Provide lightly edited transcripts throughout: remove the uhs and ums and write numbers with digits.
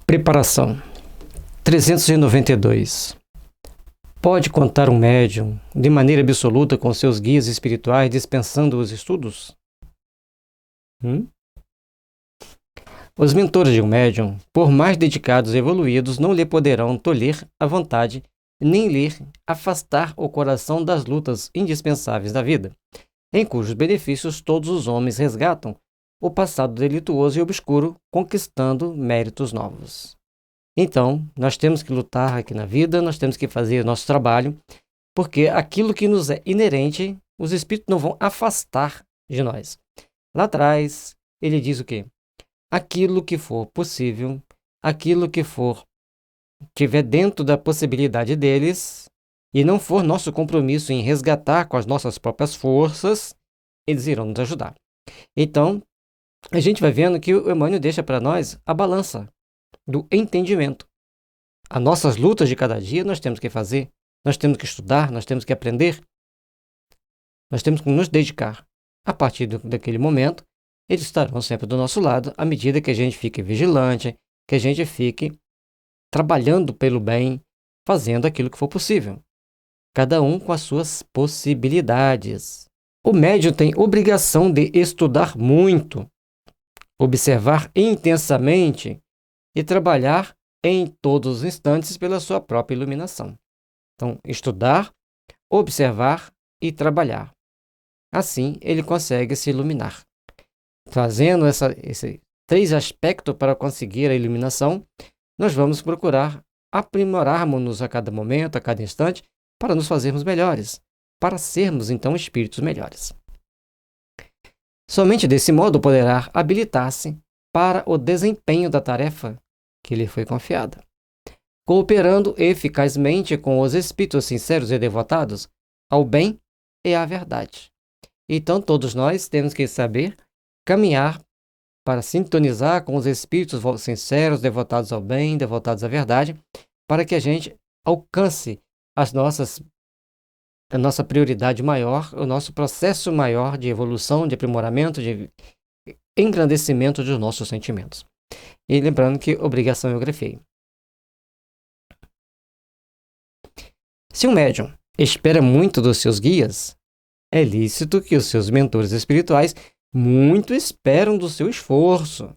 Preparação 392. Pode contar um médium de maneira absoluta com seus guias espirituais dispensando os estudos? Os mentores de um médium, por mais dedicados e evoluídos, não lhe poderão tolher a vontade, nem lhe afastar o coração das lutas indispensáveis da vida, em cujos benefícios todos os homens resgatam o passado delituoso e obscuro, conquistando méritos novos. Então, nós temos que lutar aqui na vida, nós temos que fazer o nosso trabalho, porque aquilo que nos é inerente, os espíritos não vão afastar de nós. Lá atrás, ele diz o quê? Aquilo que for possível, aquilo que tiver dentro da possibilidade deles, e não for nosso compromisso em resgatar com as nossas próprias forças, eles irão nos ajudar. Então, a gente vai vendo que o Emmanuel deixa para nós a balança do entendimento. As nossas lutas de cada dia nós temos que fazer, nós temos que estudar, nós temos que aprender, nós temos que nos dedicar. A partir daquele momento, eles estarão sempre do nosso lado, à medida que a gente fique vigilante, que a gente fique trabalhando pelo bem, fazendo aquilo que for possível. Cada um com as suas possibilidades. O médium tem obrigação de estudar muito, observar intensamente e trabalhar em todos os instantes pela sua própria iluminação. Então, estudar, observar e trabalhar. Assim, ele consegue se iluminar. Fazendo esses 3 aspectos para conseguir a iluminação, nós vamos procurar aprimorarmos-nos a cada momento, a cada instante, para nos fazermos melhores, para sermos, então, espíritos melhores. Somente desse modo poderá habilitar-se para o desempenho da tarefa que lhe foi confiada, cooperando eficazmente com os espíritos sinceros e devotados ao bem e à verdade. Então, todos nós temos que saber caminhar para sintonizar com os espíritos sinceros, devotados ao bem, devotados à verdade, para que a gente alcance a nossa prioridade maior, o nosso processo maior de evolução, de aprimoramento, de engrandecimento dos nossos sentimentos. E lembrando que obrigação eu grafei. Se um médium espera muito dos seus guias, é lícito que os seus mentores espirituais muito esperam do seu esforço.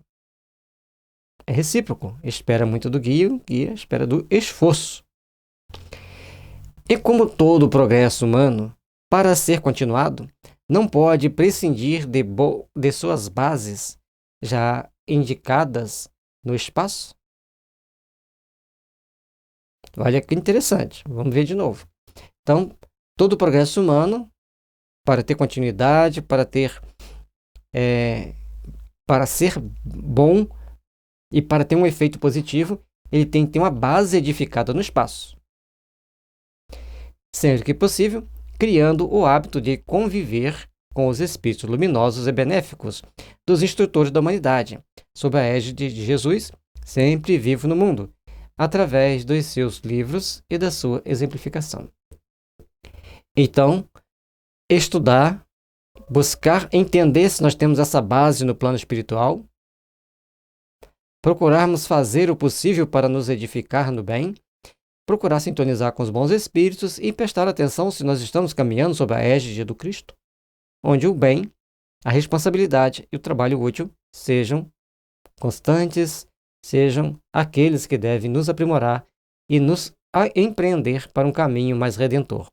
É recíproco. Espera muito do guia, o guia espera do esforço. E como todo progresso humano, para ser continuado, não pode prescindir de suas bases já indicadas no espaço? Olha que interessante. Vamos ver de novo. Então, todo progresso humano, para ter continuidade, para ser bom e para ter um efeito positivo, ele tem que ter uma base edificada no espaço. Sempre que possível, criando o hábito de conviver com os espíritos luminosos e benéficos dos instrutores da humanidade, sob a égide de Jesus, sempre vivo no mundo, através dos seus livros e da sua exemplificação. Então, estudar, buscar entender se nós temos essa base no plano espiritual, procurarmos fazer o possível para nos edificar no bem, procurar sintonizar com os bons espíritos e prestar atenção se nós estamos caminhando sob a égide do Cristo, onde o bem, a responsabilidade e o trabalho útil sejam constantes, sejam aqueles que devem nos aprimorar e nos empreender para um caminho mais redentor.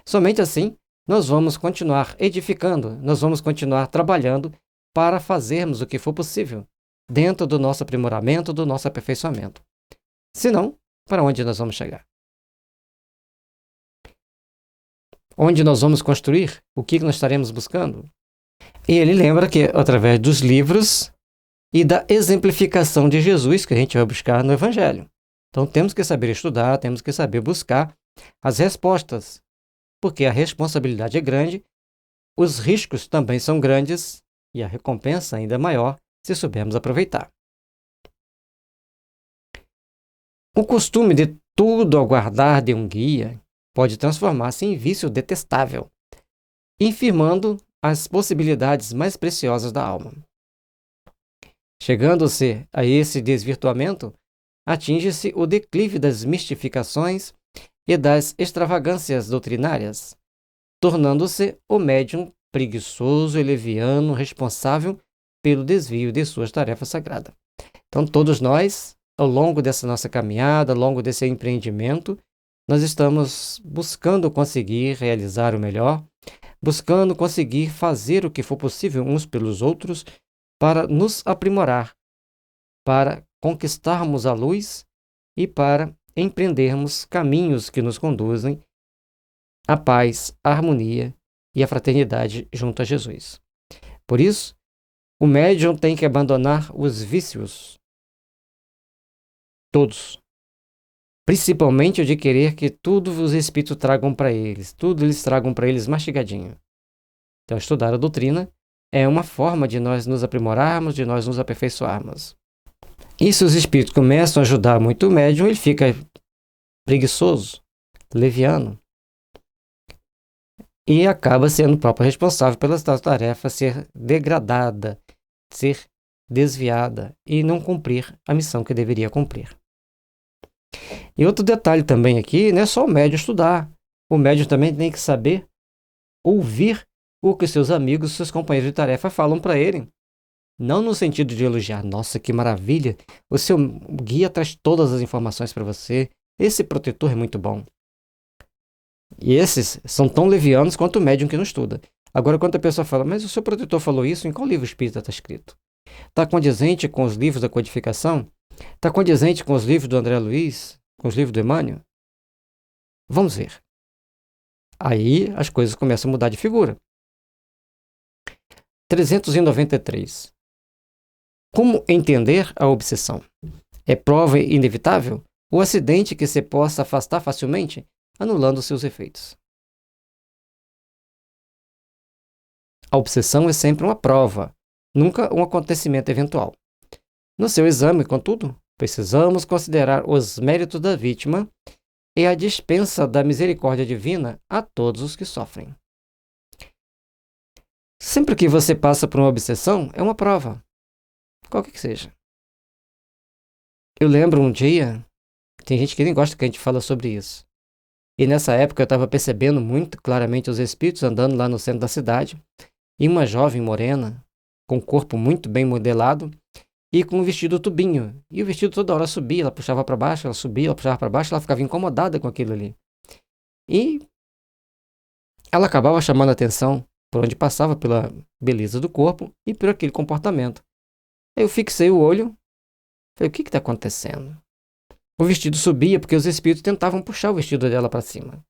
Somente assim, nós vamos continuar edificando, nós vamos continuar trabalhando para fazermos o que for possível, dentro do nosso aprimoramento, do nosso aperfeiçoamento. Senão, para onde nós vamos chegar? Onde nós vamos construir? O que nós estaremos buscando? E ele lembra que, através dos livros e da exemplificação de Jesus, que a gente vai buscar no Evangelho. Então, temos que saber estudar, temos que saber buscar as respostas, porque a responsabilidade é grande, os riscos também são grandes e a recompensa ainda é maior se soubermos aproveitar. O costume de tudo aguardar de um guia pode transformar-se em vício detestável, infirmando as possibilidades mais preciosas da alma. Chegando-se a esse desvirtuamento, atinge-se o declive das mistificações e das extravagâncias doutrinárias, tornando-se o médium preguiçoso e leviano responsável pelo desvio de suas tarefas sagradas. Então, todos nós, ao longo dessa nossa caminhada, ao longo desse empreendimento, nós estamos buscando conseguir realizar o melhor, buscando conseguir fazer o que for possível uns pelos outros para nos aprimorar, para conquistarmos a luz e para empreendermos caminhos que nos conduzem à paz, à harmonia e à fraternidade junto a Jesus. Por isso, o médium tem que abandonar os vícios, todos, principalmente o de querer que tudo os espíritos tragam para eles, tudo eles tragam para eles mastigadinho. Então, estudar a doutrina é uma forma de nós nos aprimorarmos, de nós nos aperfeiçoarmos. E se os espíritos começam a ajudar muito o médium, ele fica preguiçoso, leviano, e acaba sendo o próprio responsável pela tarefa ser degradada, ser desviada e não cumprir a missão que deveria cumprir. E outro detalhe também aqui, não é só o médium estudar. O médium também tem que saber ouvir o que seus amigos, seus companheiros de tarefa falam para ele. Não no sentido de elogiar, nossa, que maravilha, o seu guia traz todas as informações para você, esse protetor é muito bom. E esses são tão levianos quanto o médium que não estuda. Agora, quando a pessoa fala, mas o seu protetor falou isso, em qual livro espírita está escrito? Está condizente com os livros da codificação? Está condizente com os livros do André Luiz? Com os livros do Emmanuel? Vamos ver. Aí as coisas começam a mudar de figura. 393. Como entender a obsessão? É prova inevitável? O acidente que se possa afastar facilmente, anulando seus efeitos. A obsessão é sempre uma prova, nunca um acontecimento eventual. No seu exame, contudo, precisamos considerar os méritos da vítima e a dispensa da misericórdia divina a todos os que sofrem. Sempre que você passa por uma obsessão, é uma prova, qualquer que seja. Eu lembro um dia, tem gente que nem gosta que a gente fala sobre isso, e nessa época eu estava percebendo muito claramente os espíritos andando lá no centro da cidade, e uma jovem morena, com o corpo muito bem modelado, e com um vestido tubinho. E o vestido toda hora subia, ela puxava para baixo, ela subia, ela puxava para baixo, ela ficava incomodada com aquilo ali. E ela acabava chamando a atenção por onde passava, pela beleza do corpo e por aquele comportamento. Aí eu fixei o olho, falei, o que está acontecendo? O vestido subia porque os espíritos tentavam puxar o vestido dela para cima.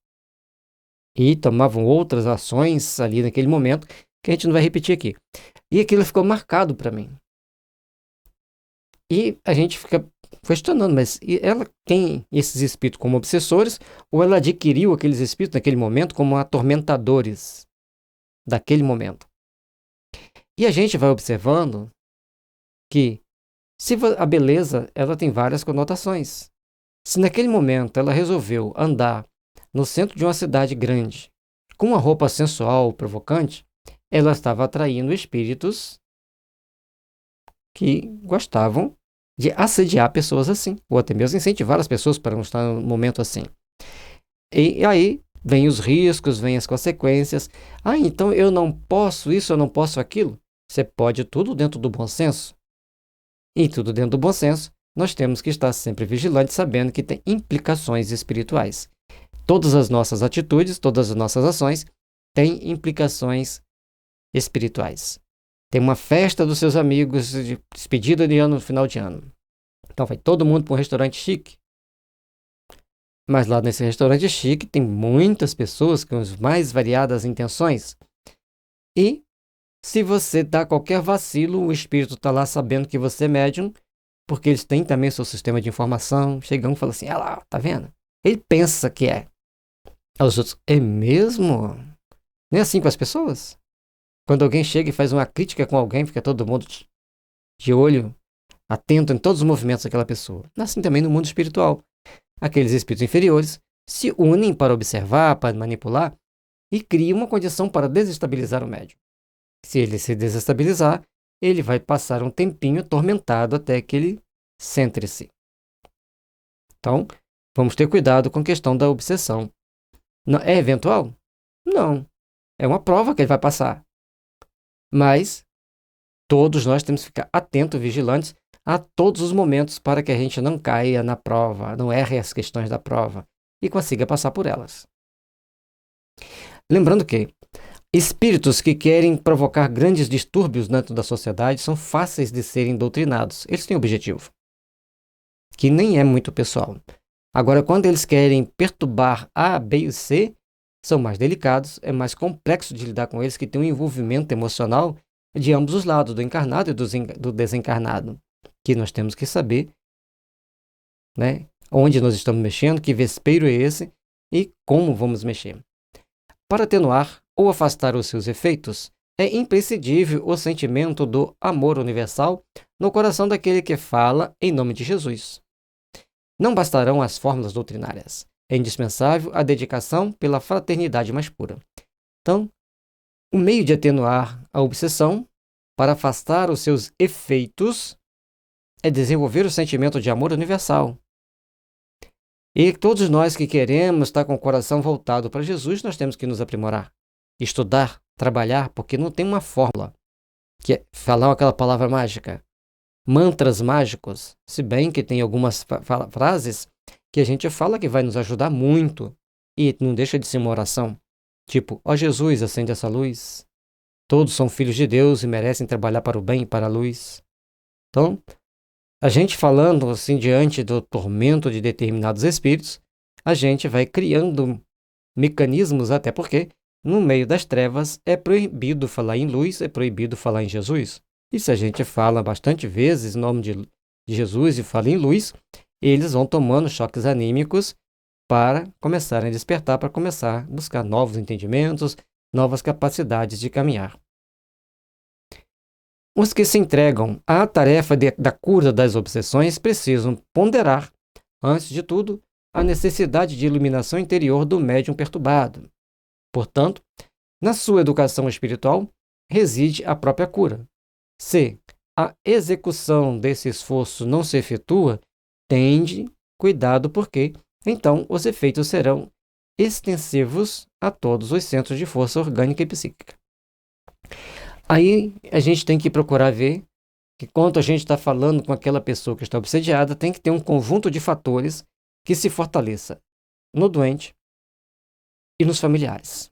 E tomavam outras ações ali naquele momento, que a gente não vai repetir aqui. E aquilo ficou marcado para mim. E a gente fica questionando, mas ela tem esses espíritos como obsessores ou ela adquiriu aqueles espíritos naquele momento como atormentadores daquele momento? E a gente vai observando que se a beleza ela tem várias conotações. Se naquele momento ela resolveu andar no centro de uma cidade grande com uma roupa sensual, provocante, ela estava atraindo espíritos que gostavam de assediar pessoas assim, ou até mesmo incentivar as pessoas para não estar num momento assim. E aí vem os riscos, vem as consequências. Ah, então eu não posso isso, eu não posso aquilo. Você pode tudo dentro do bom senso. E tudo dentro do bom senso, nós temos que estar sempre vigilantes, sabendo que tem implicações espirituais. Todas as nossas atitudes, todas as nossas ações têm implicações espirituais. Tem uma festa dos seus amigos de despedida de ano no final de ano. Então vai todo mundo para um restaurante chique. Mas lá nesse restaurante chique tem muitas pessoas com as mais variadas intenções. E se você dá qualquer vacilo, o espírito está lá sabendo que você é médium, porque eles têm também seu sistema de informação. Chegam e falam assim, lá, tá vendo? Ele pensa que é. Aí os outros, é mesmo? Nem assim com as pessoas? Quando alguém chega e faz uma crítica com alguém, fica todo mundo de olho, atento em todos os movimentos daquela pessoa. Assim também no mundo espiritual. Aqueles espíritos inferiores se unem para observar, para manipular e criam uma condição para desestabilizar o médium. Se ele se desestabilizar, ele vai passar um tempinho atormentado até que ele centre-se. Então, vamos ter cuidado com a questão da obsessão. É eventual? Não. É uma prova que ele vai passar. Mas todos nós temos que ficar atentos, vigilantes a todos os momentos para que a gente não caia na prova, não erre as questões da prova e consiga passar por elas. Lembrando que espíritos que querem provocar grandes distúrbios dentro da sociedade são fáceis de serem doutrinados. Eles têm um objetivo, que nem é muito pessoal. Agora, quando eles querem perturbar A, B e C, são mais delicados, é mais complexo de lidar com eles, que tem um envolvimento emocional de ambos os lados, do encarnado e do desencarnado, que nós temos que saber, né, onde nós estamos mexendo, que vespeiro é esse e como vamos mexer. Para atenuar ou afastar os seus efeitos, é imprescindível o sentimento do amor universal no coração daquele que fala em nome de Jesus. Não bastarão as fórmulas doutrinárias. É indispensável a dedicação pela fraternidade mais pura. Então, o meio de atenuar a obsessão para afastar os seus efeitos é desenvolver o sentimento de amor universal. E todos nós que queremos estar com o coração voltado para Jesus, nós temos que nos aprimorar, estudar, trabalhar, porque não tem uma fórmula, que é falar aquela palavra mágica, mantras mágicos, se bem que tem algumas frases que a gente fala que vai nos ajudar muito e não deixa de ser uma oração, tipo, ó Jesus, acende essa luz, todos são filhos de Deus e merecem trabalhar para o bem e para a luz. Então, a gente falando assim diante do tormento de determinados espíritos, a gente vai criando mecanismos, até porque no meio das trevas é proibido falar em luz, é proibido falar em Jesus. E se a gente fala bastante vezes em nome de Jesus e fala em luz, eles vão tomando choques anímicos para começarem a despertar, para começar a buscar novos entendimentos, novas capacidades de caminhar. Os que se entregam à tarefa da cura das obsessões precisam ponderar, antes de tudo, a necessidade de iluminação interior do médium perturbado. Portanto, na sua educação espiritual reside a própria cura. Se a execução desse esforço não se efetua, tende cuidado porque, então, os efeitos serão extensivos a todos os centros de força orgânica e psíquica. Aí a gente tem que procurar ver que quando a gente está falando com aquela pessoa que está obsediada, tem que ter um conjunto de fatores que se fortaleça no doente e nos familiares.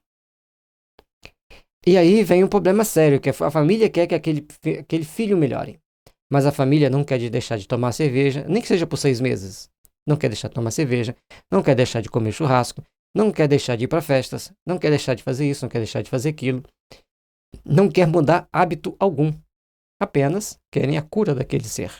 E aí vem um problema sério, que a família quer que aquele filho melhore, mas a família não quer deixar de tomar cerveja, nem que seja por 6 meses. Não quer deixar de tomar cerveja, não quer deixar de comer churrasco, não quer deixar de ir para festas, não quer deixar de fazer isso, não quer deixar de fazer aquilo. Não quer mudar hábito algum, apenas querem a cura daquele ser.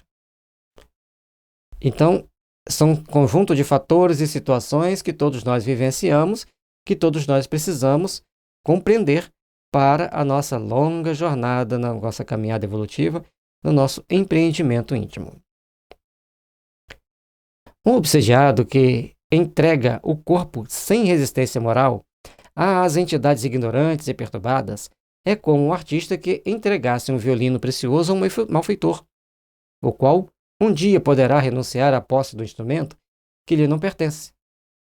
Então, são um conjunto de fatores e situações que todos nós vivenciamos, que todos nós precisamos compreender para a nossa longa jornada, na nossa caminhada evolutiva, no nosso empreendimento íntimo. Um obsediado que entrega o corpo sem resistência moral às entidades ignorantes e perturbadas é como um artista que entregasse um violino precioso a um malfeitor, o qual um dia poderá renunciar à posse do instrumento que lhe não pertence,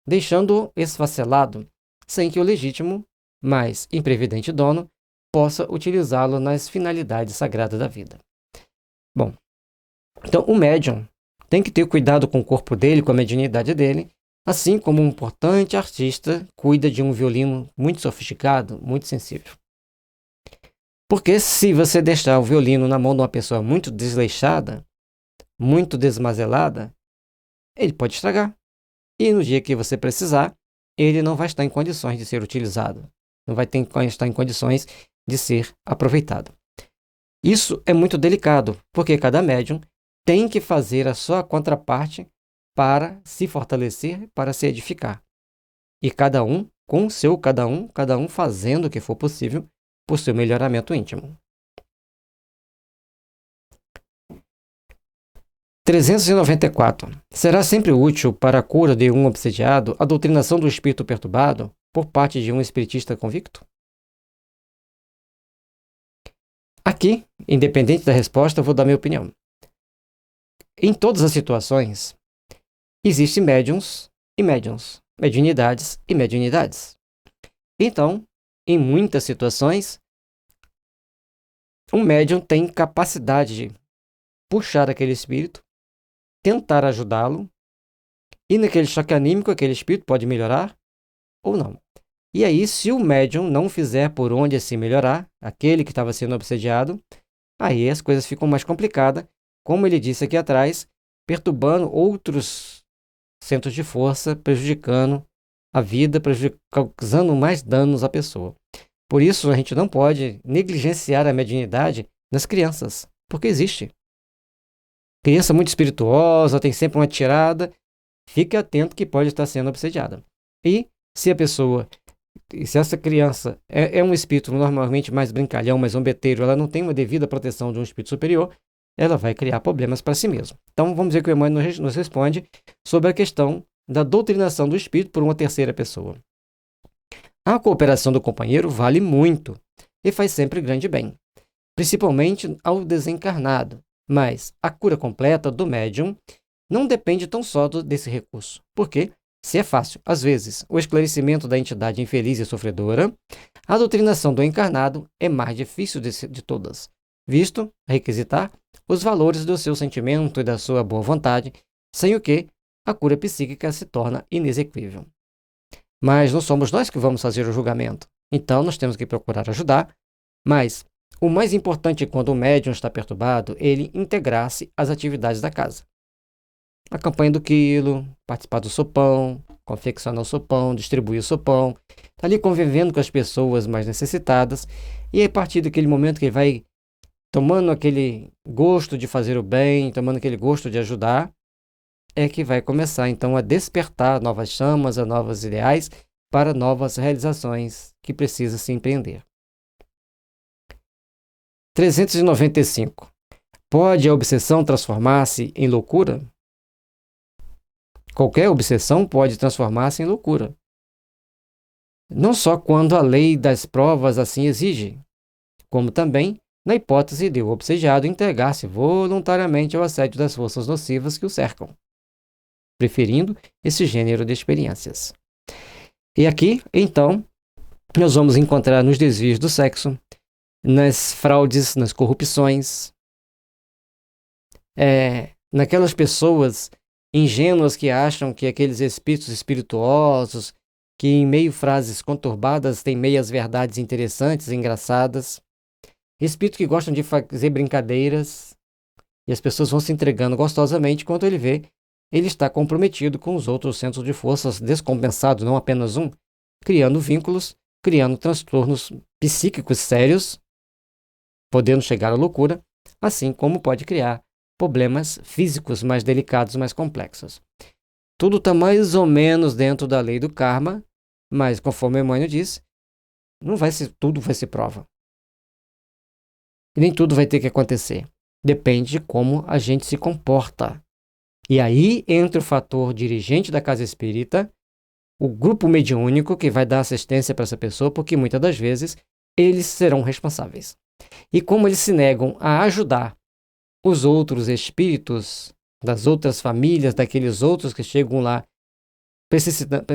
deixando-o esfacelado, sem que o legítimo, mas imprevidente dono possa utilizá-lo nas finalidades sagradas da vida. Bom, então o médium tem que ter cuidado com o corpo dele, com a mediunidade dele, assim como um importante artista cuida de um violino muito sofisticado, muito sensível. Porque se você deixar o violino na mão de uma pessoa muito desleixada, muito desmazelada, ele pode estragar. E no dia que você precisar, ele não vai estar em condições de ser utilizado. Não vai estar em condições de ser aproveitado. Isso é muito delicado, porque cada médium tem que fazer a sua contraparte para se fortalecer, para se edificar. E cada um com o seu, cada um fazendo o que for possível por seu melhoramento íntimo. 394. Será sempre útil para a cura de um obsediado a doutrinação do espírito perturbado por parte de um espiritista convicto? Aqui, independente da resposta, eu vou dar minha opinião. Em todas as situações, Existem médiums e médiums, mediunidades e mediunidades. Então, em muitas situações, um médium tem capacidade de puxar aquele espírito, tentar ajudá-lo, e naquele choque anímico aquele espírito pode melhorar ou não. E aí, se o médium não fizer por onde assim melhorar, aquele que estava sendo obsediado, aí as coisas ficam mais complicadas, como ele disse aqui atrás, perturbando outros centros de força, prejudicando a vida, causando mais danos à pessoa. Por isso, a gente não pode negligenciar a mediunidade nas crianças, porque existe. Criança muito espirituosa, tem sempre uma tirada, fique atento que pode estar sendo obsediada. E se essa criança é um espírito normalmente mais brincalhão, mais zombeteiro, ela não tem uma devida proteção de um espírito superior, ela vai criar problemas para si mesma. Então, vamos ver que o Emmanuel nos responde sobre a questão da doutrinação do espírito por uma terceira pessoa. A cooperação do companheiro vale muito e faz sempre grande bem, principalmente ao desencarnado, mas a cura completa do médium não depende tão só desse recurso, porque, se é fácil, às vezes, o esclarecimento da entidade infeliz e sofredora, a doutrinação do encarnado é mais difícil de todas, visto requisitar os valores do seu sentimento e da sua boa vontade, sem o que a cura psíquica se torna inexequível. Mas não somos nós que vamos fazer o julgamento, então nós temos que procurar ajudar, mas o mais importante quando o médium está perturbado é ele integrar-se às atividades da casa. A campanha do quilo, participar do sopão, confeccionar o sopão, distribuir o sopão, está ali convivendo com as pessoas mais necessitadas, e a partir daquele momento que ele vai tomando aquele gosto de fazer o bem, tomando aquele gosto de ajudar, é que vai começar então a despertar novas chamas, a novos ideais, para novas realizações que precisa se empreender. 395. Pode a obsessão transformar-se em loucura? Qualquer obsessão pode transformar-se em loucura. Não só quando a lei das provas assim exige, como também na hipótese de o obsediado entregar-se voluntariamente ao assédio das forças nocivas que o cercam, preferindo esse gênero de experiências. E aqui, então, nós vamos encontrar nos desvios do sexo, nas fraudes, nas corrupções, naquelas pessoas ingênuas que acham que aqueles espíritos espirituosos, que em meio frases conturbadas têm meias verdades interessantes, engraçadas, espíritos que gostam de fazer brincadeiras, e as pessoas vão se entregando gostosamente quando ele está comprometido com os outros centros de forças descompensados, não apenas um, criando vínculos, criando transtornos psíquicos sérios, podendo chegar à loucura, assim como pode criar problemas físicos mais delicados, mais complexos. Tudo está mais ou menos dentro da lei do karma, mas conforme Emmanuel diz, tudo vai ser prova. E nem tudo vai ter que acontecer. Depende de como a gente se comporta. E aí entra o fator dirigente da casa espírita, o grupo mediúnico que vai dar assistência para essa pessoa, porque muitas das vezes eles serão responsáveis. E como eles se negam a ajudar os outros espíritos das outras famílias, daqueles outros que chegam lá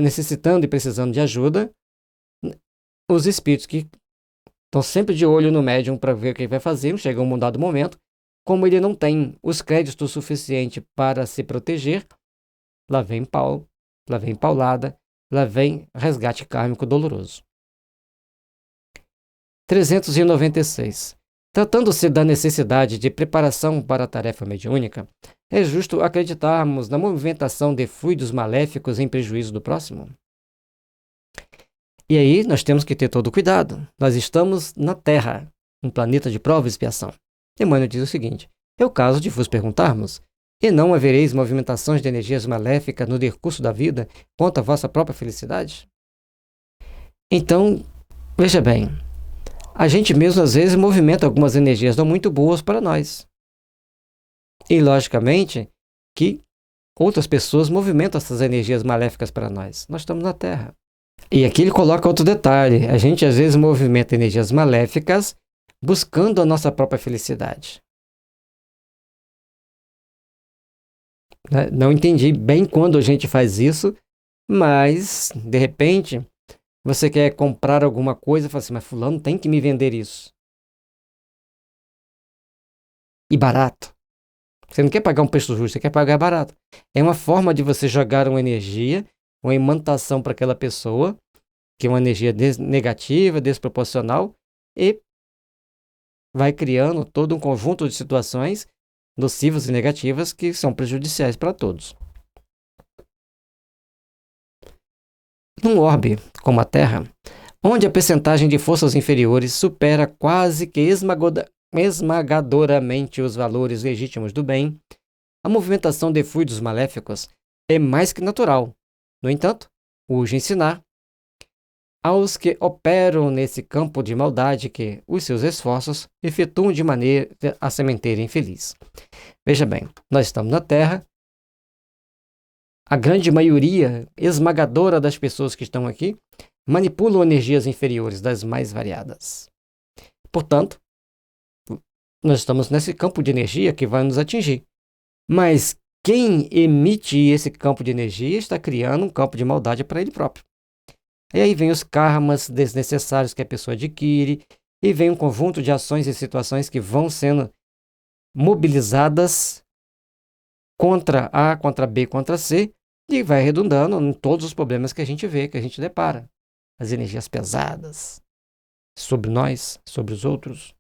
necessitando e precisando de ajuda, os espíritos que estão sempre de olho no médium para ver o que ele vai fazer, chega um dado momento, como ele não tem os créditos suficientes para se proteger, lá vem pau, lá vem paulada, lá vem resgate kármico doloroso. 396. Tratando-se da necessidade de preparação para a tarefa mediúnica, é justo acreditarmos na movimentação de fluidos maléficos em prejuízo do próximo? E aí nós temos que ter todo o cuidado. Nós estamos na Terra, um planeta de prova e expiação. Emmanuel diz o seguinte: é o caso de vos perguntarmos, e não havereis movimentações de energias maléficas no decurso da vida contra a vossa própria felicidade? Então, veja bem, a gente mesmo às vezes movimenta algumas energias não muito boas para nós. E logicamente que outras pessoas movimentam essas energias maléficas para nós. Nós estamos na Terra. E aqui ele coloca outro detalhe. A gente às vezes movimenta energias maléficas buscando a nossa própria felicidade. né? Não entendi bem quando a gente faz isso, mas, de repente, você quer comprar alguma coisa e fala assim, mas fulano tem que me vender isso. E barato. Você não quer pagar um preço justo, você quer pagar barato. É uma forma de você jogar uma energia, uma imantação para aquela pessoa, que é uma energia negativa, desproporcional, e vai criando todo um conjunto de situações nocivas e negativas que são prejudiciais para todos. Num orbe como a Terra, onde a percentagem de forças inferiores supera quase que esmagadoramente os valores legítimos do bem, a movimentação de fluidos maléficos é mais que natural. No entanto, urge ensinar aos que operam nesse campo de maldade que os seus esforços efetuam de maneira a se manterem felizes. Veja bem, nós estamos na Terra. A grande maioria esmagadora das pessoas que estão aqui manipulam energias inferiores das mais variadas. Portanto, nós estamos nesse campo de energia que vai nos atingir. Mas quem emite esse campo de energia está criando um campo de maldade para ele próprio. E aí vem os karmas desnecessários que a pessoa adquire, e vem um conjunto de ações e situações que vão sendo mobilizadas contra A, contra B, contra C, e vai redundando em todos os problemas que a gente vê, que a gente depara. As energias pesadas sobre nós, sobre os outros,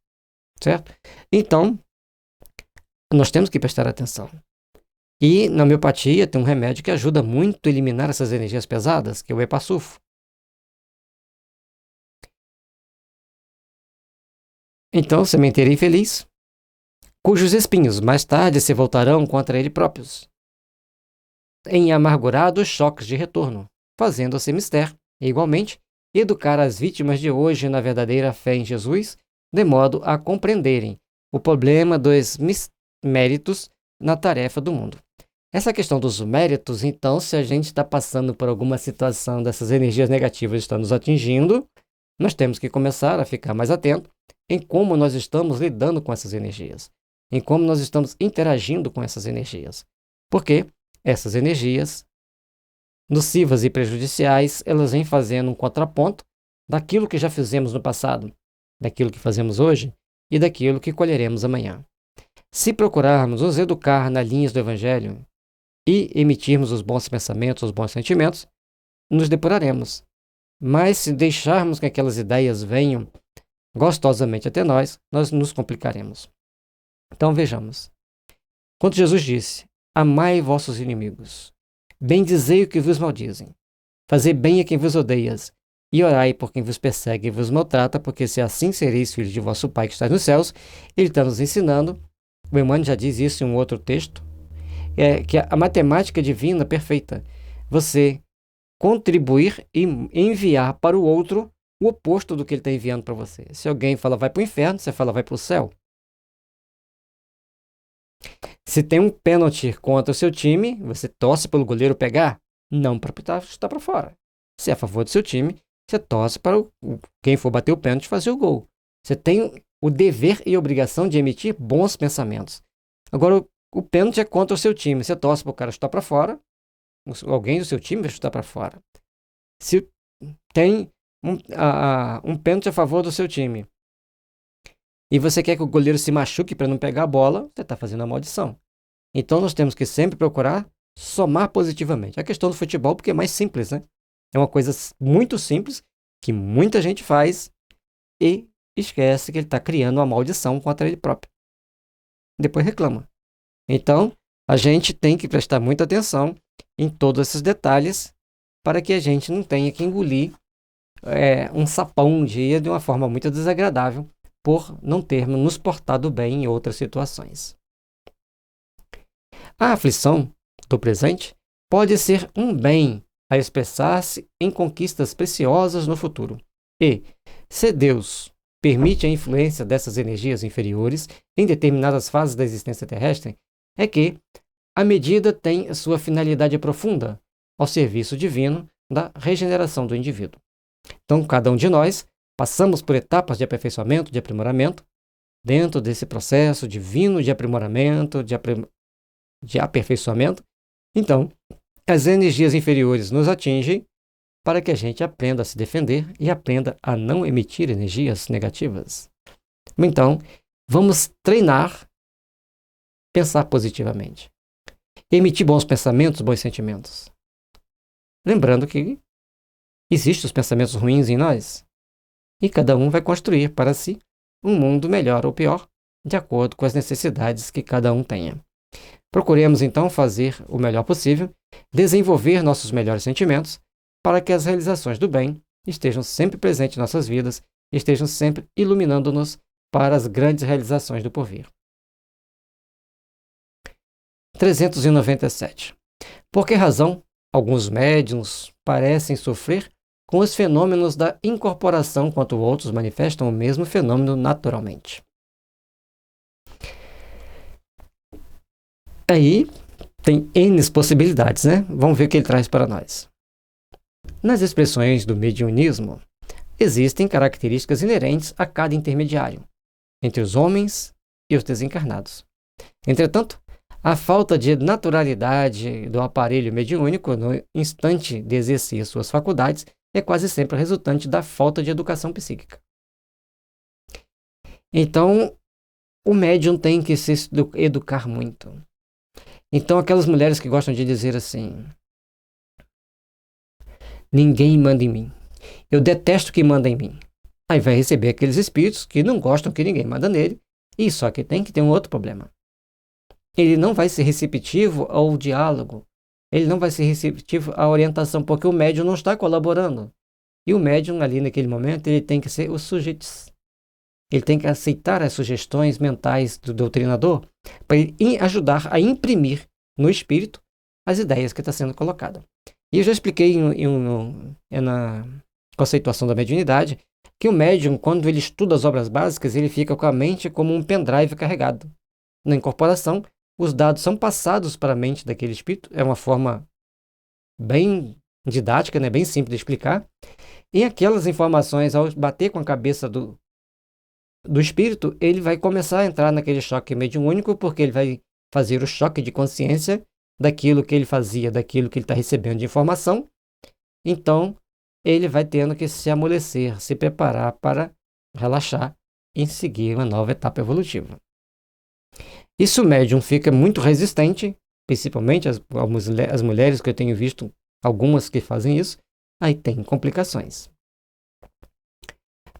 certo? Então, nós temos que prestar atenção. E na homeopatia tem um remédio que ajuda muito a eliminar essas energias pesadas, que é o epasulfo. Então, sementeiro infeliz, cujos espinhos mais tarde se voltarão contra ele próprios, em amargurados choques de retorno, fazendo-se mister, e, igualmente, educar as vítimas de hoje na verdadeira fé em Jesus, de modo a compreenderem o problema dos méritos na tarefa do mundo. Essa questão dos méritos, então, se a gente está passando por alguma situação dessas energias negativas estão nos atingindo, nós temos que começar a ficar mais atento em como nós estamos lidando com essas energias, em como nós estamos interagindo com essas energias. Porque essas energias nocivas e prejudiciais, elas vêm fazendo um contraponto daquilo que já fizemos no passado, daquilo que fazemos hoje e daquilo que colheremos amanhã. Se procurarmos nos educar nas linhas do Evangelho e emitirmos os bons pensamentos, os bons sentimentos, nos depuraremos. Mas se deixarmos que aquelas ideias venham gostosamente até nós, nós nos complicaremos. Então vejamos. Quando Jesus disse, amai vossos inimigos, bendizei o que vos maldizem, fazei bem a quem vos odeia, e orai por quem vos persegue e vos maltrata, porque se assim sereis filhos de vosso Pai que está nos céus, Ele está nos ensinando, o Emmanuel já diz isso em um outro texto, que a matemática divina perfeita, você contribuir e enviar para o outro o oposto do que ele está enviando para você. Se alguém fala vai para o inferno, você fala vai para o céu. Se tem um pênalti contra o seu time, você torce pelo goleiro pegar? Não para chutar para fora. Se é a favor do seu time, você torce para quem for bater o pênalti fazer o gol. Você tem o dever e a obrigação de emitir bons pensamentos. Agora, o pênalti é contra o seu time. Você torce para o cara chutar para fora, alguém do seu time vai chutar para fora. Se tem um pênalti a favor do seu time e você quer que o goleiro se machuque para não pegar a bola, você está fazendo a maldição. Então nós temos que sempre procurar somar positivamente. A questão do futebol, porque é mais simples, né? É uma coisa muito simples que muita gente faz e esquece que ele está criando uma maldição contra ele próprio. Depois reclama. Então, a gente tem que prestar muita atenção em todos esses detalhes para que a gente não tenha que engolir um sapão um dia de uma forma muito desagradável por não termos nos portado bem em outras situações. A aflição do presente pode ser um bem a expressar-se em conquistas preciosas no futuro. E, se Deus permite a influência dessas energias inferiores em determinadas fases da existência terrestre, é que a medida tem sua finalidade profunda ao serviço divino da regeneração do indivíduo. Então, cada um de nós passamos por etapas de aperfeiçoamento, de aprimoramento, dentro desse processo divino de aprimoramento, de aperfeiçoamento, Então, as energias inferiores nos atingem para que a gente aprenda a se defender e aprenda a não emitir energias negativas. Então, vamos treinar pensar positivamente. Emitir bons pensamentos, bons sentimentos. Lembrando que existem os pensamentos ruins em nós e cada um vai construir para si um mundo melhor ou pior, de acordo com as necessidades que cada um tenha. Procuremos então fazer o melhor possível, desenvolver nossos melhores sentimentos para que as realizações do bem estejam sempre presentes em nossas vidas, estejam sempre iluminando-nos para as grandes realizações do porvir. 397. Por que razão alguns médiuns parecem sofrer com os fenômenos da incorporação, enquanto outros manifestam o mesmo fenômeno naturalmente? Aí tem N possibilidades, né? Vamos ver o que ele traz para nós. Nas expressões do mediunismo, existem características inerentes a cada intermediário, entre os homens e os desencarnados. Entretanto, a falta de naturalidade do aparelho mediúnico no instante de exercer suas faculdades é quase sempre resultante da falta de educação psíquica. Então, o médium tem que se educar muito. Então, aquelas mulheres que gostam de dizer assim: ninguém manda em mim, eu detesto que manda em mim. Aí vai receber aqueles espíritos que não gostam que ninguém manda nele, e só que tem que ter um outro problema. Ele não vai ser receptivo ao diálogo, ele não vai ser receptivo à orientação, porque o médium não está colaborando. E o médium, ali naquele momento, ele tem que ser o sujeito. Ele tem que aceitar as sugestões mentais do doutrinador para ele ajudar a imprimir no espírito as ideias que está sendo colocada. E eu já expliquei na conceituação da mediunidade que o médium, quando ele estuda as obras básicas, ele fica com a mente como um pendrive carregado. Na incorporação, os dados são passados para a mente daquele espírito. É uma forma bem didática, né? Bem simples de explicar. E aquelas informações, ao bater com a cabeça do espírito, ele vai começar a entrar naquele choque mediúnico, porque ele vai fazer o choque de consciência daquilo que ele fazia, daquilo que ele está recebendo de informação. Então, ele vai tendo que se amolecer, se preparar para relaxar e seguir uma nova etapa evolutiva. E se o médium fica muito resistente, principalmente as mulheres que eu tenho visto, algumas que fazem isso, aí tem complicações.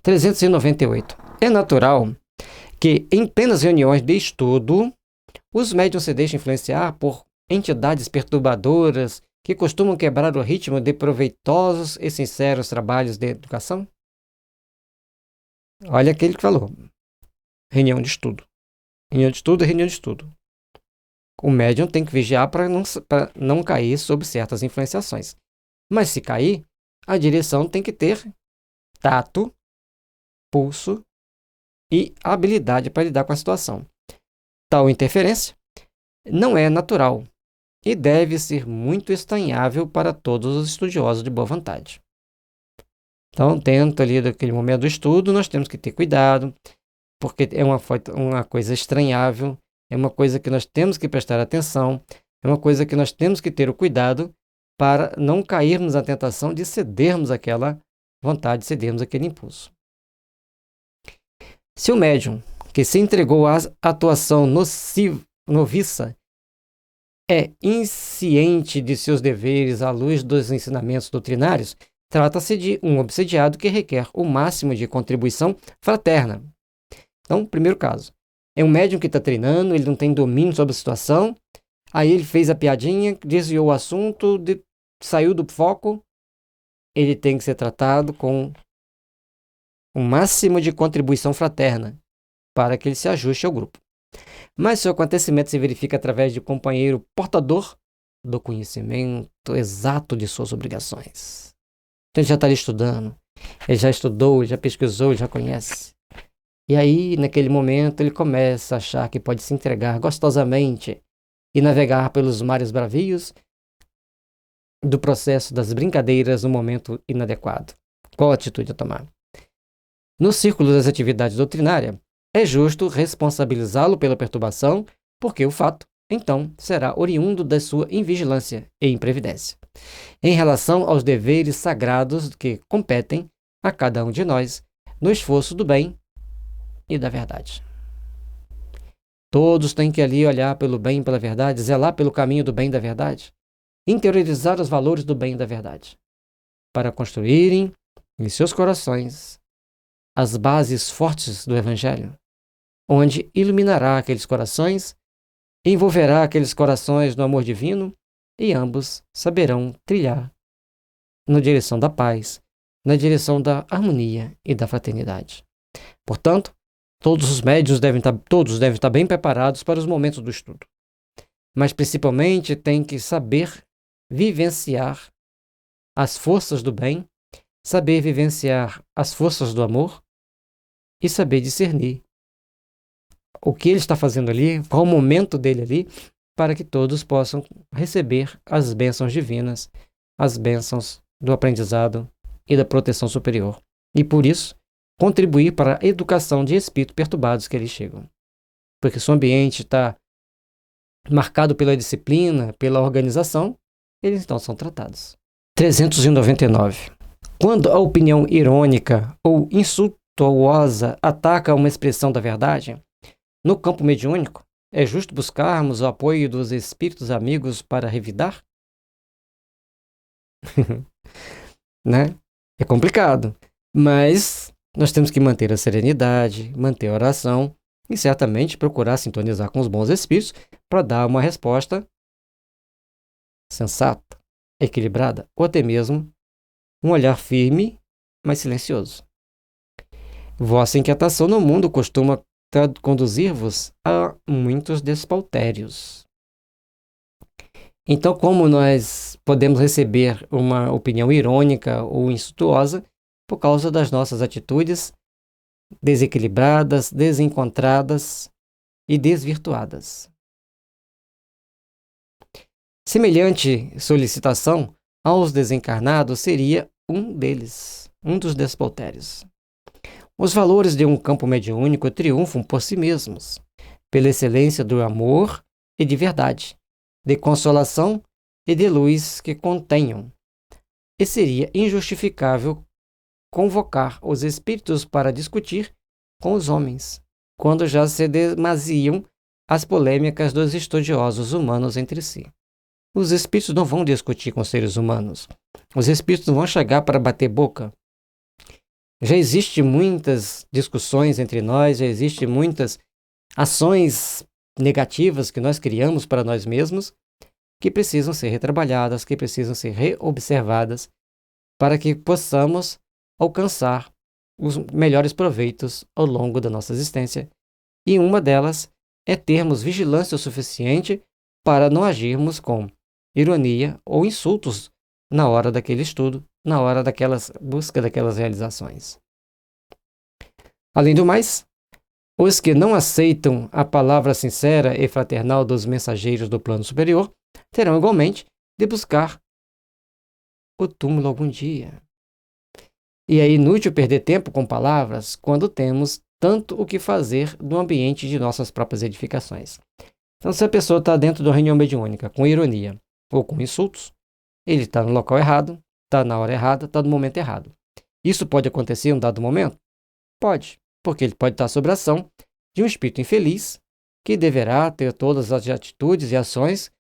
398. É natural que, em plenas reuniões de estudo, os médiuns se deixem influenciar por entidades perturbadoras que costumam quebrar o ritmo de proveitosos e sinceros trabalhos de educação? Olha aquele que falou. Reunião de estudo. Reunião de estudo é reunião de estudo. O médium tem que vigiar para não cair sob certas influenciações. Mas se cair, a direção tem que ter tato, pulso e habilidade para lidar com a situação. Tal interferência não é natural e deve ser muito estranhável para todos os estudiosos de boa vontade. Então, dentro ali daquele momento do estudo, nós temos que ter cuidado, porque é uma coisa estranhável, é uma coisa que nós temos que prestar atenção, é uma coisa que nós temos que ter o cuidado para não cairmos na tentação de cedermos àquela vontade, cedermos àquele impulso. Se o médium que se entregou à atuação noviça é insciente de seus deveres à luz dos ensinamentos doutrinários, trata-se de um obsediado que requer o máximo de contribuição fraterna. Então, primeiro caso, é um médium que está treinando, ele não tem domínio sobre a situação, aí ele fez a piadinha, desviou o assunto, saiu do foco, ele tem que ser tratado com o máximo de contribuição fraterna para que ele se ajuste ao grupo. Mas se o acontecimento se verifica através de um companheiro portador do conhecimento exato de suas obrigações. Então ele já está ali estudando, ele já estudou, ele já pesquisou, ele já conhece. E aí, naquele momento, ele começa a achar que pode se entregar gostosamente e navegar pelos mares bravios do processo das brincadeiras no momento inadequado. Qual atitude a tomar? No círculo das atividades doutrinárias, é justo responsabilizá-lo pela perturbação, porque o fato então será oriundo da sua invigilância e imprevidência, em relação aos deveres sagrados que competem a cada um de nós no esforço do bem e da verdade. Todos têm que ali olhar pelo bem e pela verdade, zelar pelo caminho do bem e da verdade, interiorizar os valores do bem e da verdade, para construírem em seus corações as bases fortes do Evangelho, onde iluminará aqueles corações, envolverá aqueles corações no amor divino e ambos saberão trilhar na direção da paz, na direção da harmonia e da fraternidade. Portanto, todos os médiuns devem estar bem preparados para os momentos do estudo, mas principalmente têm que saber vivenciar as forças do bem, saber vivenciar as forças do amor e saber discernir o que ele está fazendo ali, qual o momento dele ali, para que todos possam receber as bênçãos divinas, as bênçãos do aprendizado e da proteção superior. E por isso, contribuir para a educação de espíritos perturbados que eles chegam. Porque se o ambiente está marcado pela disciplina, pela organização, eles então são tratados. 399. Quando a opinião irônica ou insultuosa ataca uma expressão da verdade, no campo mediúnico, é justo buscarmos o apoio dos espíritos amigos para revidar? Né? É complicado, mas nós temos que manter a serenidade, manter a oração e certamente procurar sintonizar com os bons espíritos para dar uma resposta sensata, equilibrada, ou até mesmo um olhar firme, mas silencioso. Vossa inquietação no mundo costuma conduzir-vos a muitos despautérios. Então, como nós podemos receber uma opinião irônica ou insultuosa por causa das nossas atitudes desequilibradas, desencontradas e desvirtuadas? Semelhante solicitação aos desencarnados seria um deles, um dos despautérios. Os valores de um campo mediúnico triunfam por si mesmos, pela excelência do amor e de verdade, de consolação e de luz que contenham. E seria injustificável convocar os espíritos para discutir com os homens, quando já se demasiam as polêmicas dos estudiosos humanos entre si. Os espíritos não vão discutir com os seres humanos. Os espíritos não vão chegar para bater boca. Já existem muitas discussões entre nós, já existem muitas ações negativas que nós criamos para nós mesmos, que precisam ser retrabalhadas, que precisam ser reobservadas, para que possamos alcançar os melhores proveitos ao longo da nossa existência. E uma delas é termos vigilância o suficiente para não agirmos com ironia ou insultos na hora daquele estudo, na hora daquelas busca daquelas realizações. Além do mais, os que não aceitam a palavra sincera e fraternal dos mensageiros do plano superior terão igualmente de buscar o túmulo algum dia. E é inútil perder tempo com palavras quando temos tanto o que fazer no ambiente de nossas próprias edificações. Então, se a pessoa está dentro de uma reunião mediúnica com ironia ou com insultos, ele está no local errado, está na hora errada, está no momento errado. Isso pode acontecer em um dado momento? Pode, porque ele pode estar sob a ação de um espírito infeliz que deverá ter todas as atitudes e ações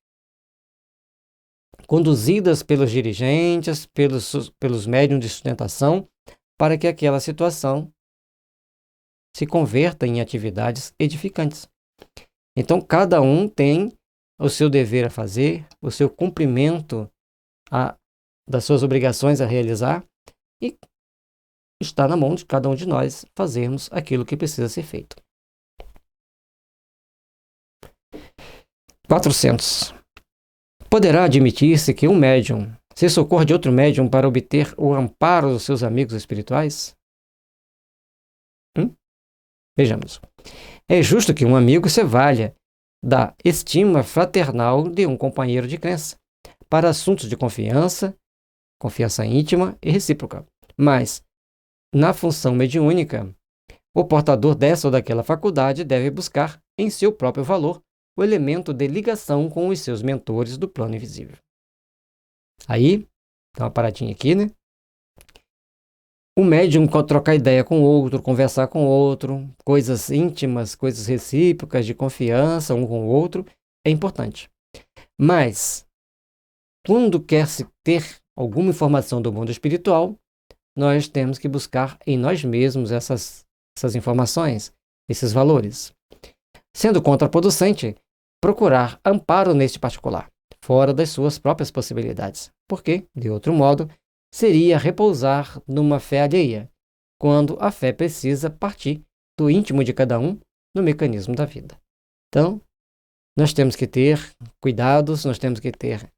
conduzidas pelos dirigentes, pelos médiuns de sustentação, para que aquela situação se converta em atividades edificantes. Então, cada um tem o seu dever a fazer, o seu cumprimento das suas obrigações a realizar, e está na mão de cada um de nós fazermos aquilo que precisa ser feito. 400. Poderá admitir-se que um médium se socorre de outro médium para obter o amparo dos seus amigos espirituais? Vejamos. É justo que um amigo se valha da estima fraternal de um companheiro de crença para assuntos de confiança íntima e recíproca. Mas, na função mediúnica, o portador dessa ou daquela faculdade deve buscar, em seu próprio valor, o elemento de ligação com os seus mentores do plano invisível. Aí, dá uma paradinha aqui, né? O médium trocar ideia com o outro, conversar com o outro, coisas íntimas, coisas recíprocas, de confiança um com o outro, é importante. Mas, quando quer-se ter alguma informação do mundo espiritual, nós temos que buscar em nós mesmos essas informações, esses valores. Sendo contraproducente, procurar amparo neste particular, fora das suas próprias possibilidades, porque, de outro modo, seria repousar numa fé alheia, quando a fé precisa partir do íntimo de cada um no mecanismo da vida. Então, nós temos que ter cuidados, nós temos que ter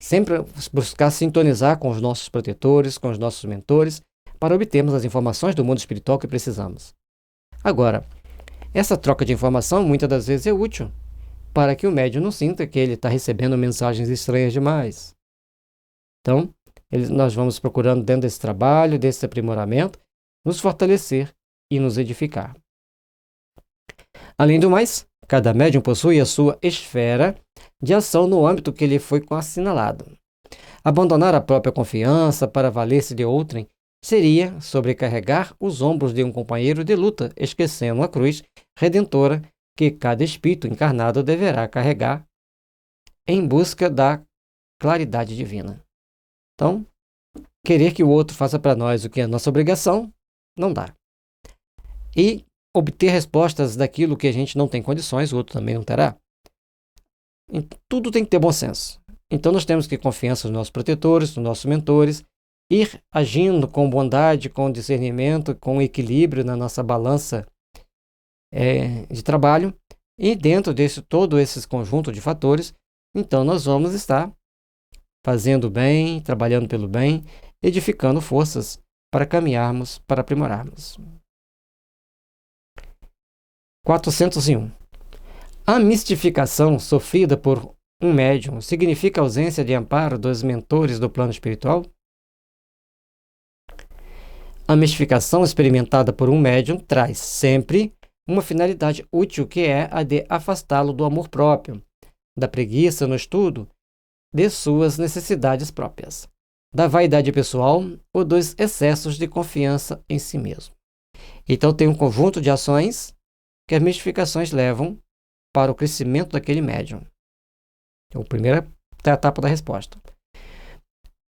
sempre buscar sintonizar com os nossos protetores, com os nossos mentores, para obtermos as informações do mundo espiritual que precisamos. Agora, essa troca de informação muitas das vezes é útil para que o médium não sinta que ele está recebendo mensagens estranhas demais. Então, nós vamos procurando dentro desse trabalho, desse aprimoramento, nos fortalecer e nos edificar. Além do mais, cada médium possui a sua esfera de ação no âmbito que lhe foi assinalado. Abandonar a própria confiança para valer-se de outrem seria sobrecarregar os ombros de um companheiro de luta, esquecendo a cruz redentora que cada espírito encarnado deverá carregar em busca da claridade divina. Então, querer que o outro faça para nós o que é nossa obrigação, não dá. E obter respostas daquilo que a gente não tem condições, o outro também não terá. Tudo tem que ter bom senso. Então nós temos que ter confiança nos nossos protetores, nos nossos mentores, ir agindo com bondade, com discernimento, com equilíbrio na nossa balança de trabalho, e dentro desse todo esse conjunto de fatores, então nós vamos estar fazendo bem, trabalhando pelo bem, edificando forças para caminharmos, para aprimorarmos. 401. A mistificação sofrida por um médium significa ausência de amparo dos mentores do plano espiritual? A mistificação experimentada por um médium traz sempre uma finalidade útil, que é a de afastá-lo do amor próprio, da preguiça no estudo, de suas necessidades próprias, da vaidade pessoal ou dos excessos de confiança em si mesmo. Então tem um conjunto de ações que as mistificações levam para o crescimento daquele médium. Então, a primeira etapa da resposta.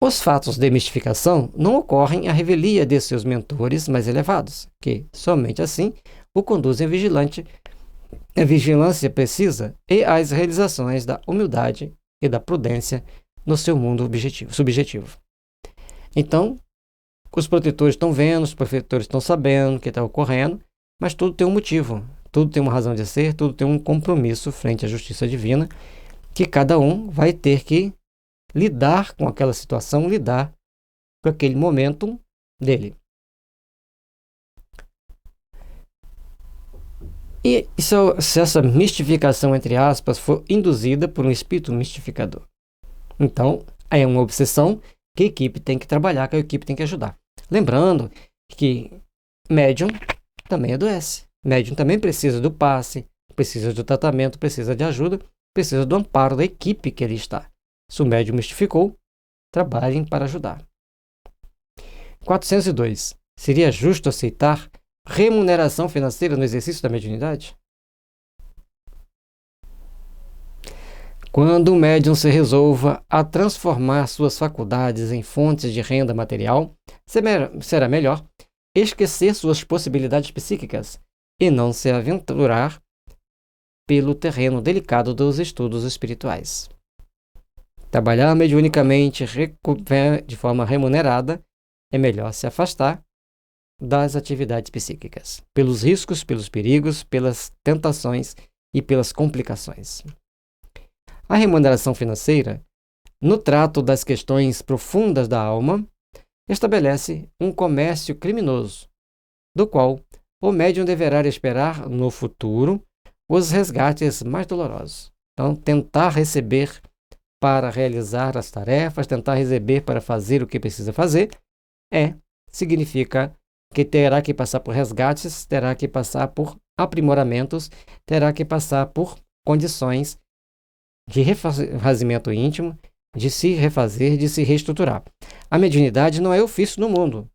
Os fatos de mistificação não ocorrem à revelia de seus mentores mais elevados, que, somente assim, o conduzem à vigilância precisa e às realizações da humildade e da prudência no seu mundo subjetivo. Então, os protetores estão vendo, os protetores estão sabendo o que está ocorrendo, mas tudo tem um motivo, tudo tem uma razão de ser, tudo tem um compromisso frente à justiça divina, que cada um vai ter que lidar com aquela situação, lidar com aquele momento dele. E se essa mistificação, entre aspas, for induzida por um espírito mistificador, então é uma obsessão que a equipe tem que trabalhar, que a equipe tem que ajudar. Lembrando que médium também adoece. Médium também precisa do passe, precisa do tratamento, precisa de ajuda, precisa do amparo da equipe que ele está. Se o médium mistificou, trabalhem para ajudar. 402. Seria justo aceitar remuneração financeira no exercício da mediunidade? Quando o médium se resolva a transformar suas faculdades em fontes de renda material, será melhor esquecer suas possibilidades psíquicas e não se aventurar pelo terreno delicado dos estudos espirituais. Trabalhar mediunicamente de forma remunerada é melhor se afastar das atividades psíquicas, pelos riscos, pelos perigos, pelas tentações e pelas complicações. A remuneração financeira, no trato das questões profundas da alma, estabelece um comércio criminoso, do qual o médium deverá esperar no futuro os resgates mais dolorosos. Então, tentar receber para realizar as tarefas, tentar receber para fazer o que precisa fazer, significa que terá que passar por resgates, terá que passar por aprimoramentos, terá que passar por condições de refazimento íntimo, de se refazer, de se reestruturar. A mediunidade não é ofício no mundo.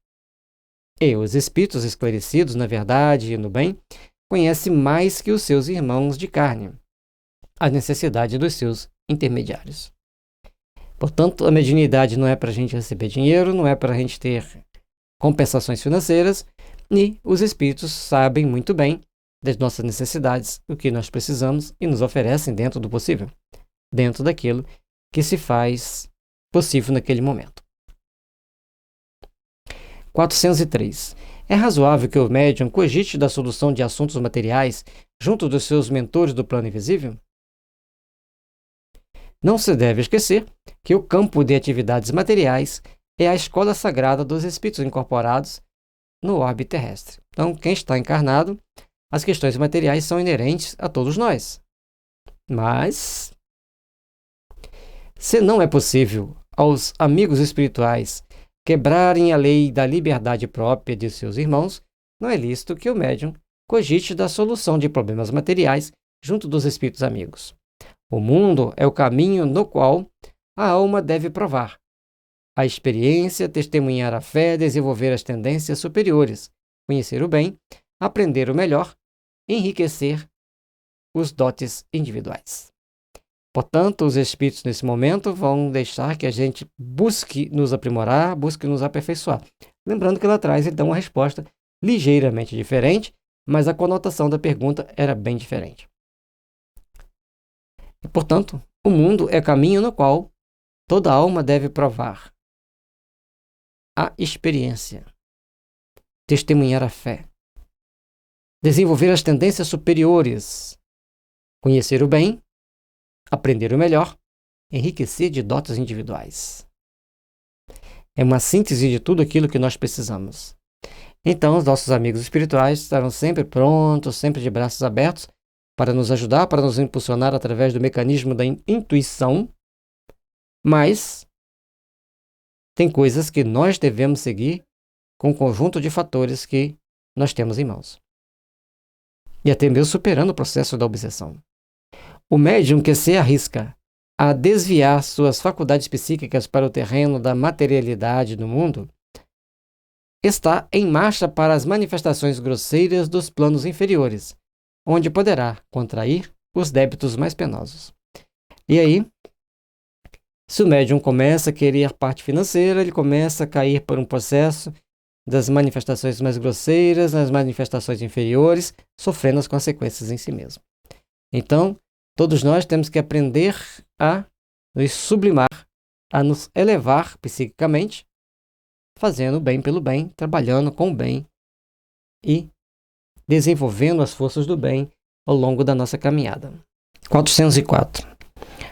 E os espíritos esclarecidos na verdade e no bem conhecem mais que os seus irmãos de carne a necessidade dos seus intermediários. Portanto, a mediunidade não é para a gente receber dinheiro, não é para a gente ter compensações financeiras, e os espíritos sabem muito bem das nossas necessidades, o que nós precisamos, e nos oferecem dentro do possível, dentro daquilo que se faz possível naquele momento. 403. É razoável que o médium cogite da solução de assuntos materiais junto dos seus mentores do plano invisível? Não se deve esquecer que o campo de atividades materiais é a escola sagrada dos espíritos incorporados no orbe terrestre. Então, quem está encarnado, as questões materiais são inerentes a todos nós. Mas, se não é possível aos amigos espirituais quebrarem a lei da liberdade própria de seus irmãos, não é lícito que o médium cogite da solução de problemas materiais junto dos espíritos amigos. O mundo é o caminho no qual a alma deve provar a experiência, testemunhar a fé, desenvolver as tendências superiores, conhecer o bem, aprender o melhor, enriquecer os dotes individuais. Portanto, os espíritos nesse momento vão deixar que a gente busque nos aprimorar, busque nos aperfeiçoar. Lembrando que lá atrás ele dá uma resposta ligeiramente diferente, mas a conotação da pergunta era bem diferente. E, portanto, o mundo é caminho no qual toda alma deve provar a experiência, testemunhar a fé, desenvolver as tendências superiores, conhecer o bem, aprender o melhor, enriquecer de dotes individuais. É uma síntese de tudo aquilo que nós precisamos. Então, os nossos amigos espirituais estarão sempre prontos, sempre de braços abertos, para nos ajudar, para nos impulsionar através do mecanismo da intuição, mas tem coisas que nós devemos seguir com o conjunto de fatores que nós temos em mãos. E até mesmo superando o processo da obsessão. O médium que se arrisca a desviar suas faculdades psíquicas para o terreno da materialidade do mundo está em marcha para as manifestações grosseiras dos planos inferiores, onde poderá contrair os débitos mais penosos. E aí, se o médium começa a querer parte financeira, ele começa a cair por um processo das manifestações mais grosseiras, nas manifestações inferiores, sofrendo as consequências em si mesmo. Então, todos nós temos que aprender a nos sublimar, a nos elevar psiquicamente, fazendo o bem pelo bem, trabalhando com o bem e desenvolvendo as forças do bem ao longo da nossa caminhada. 404.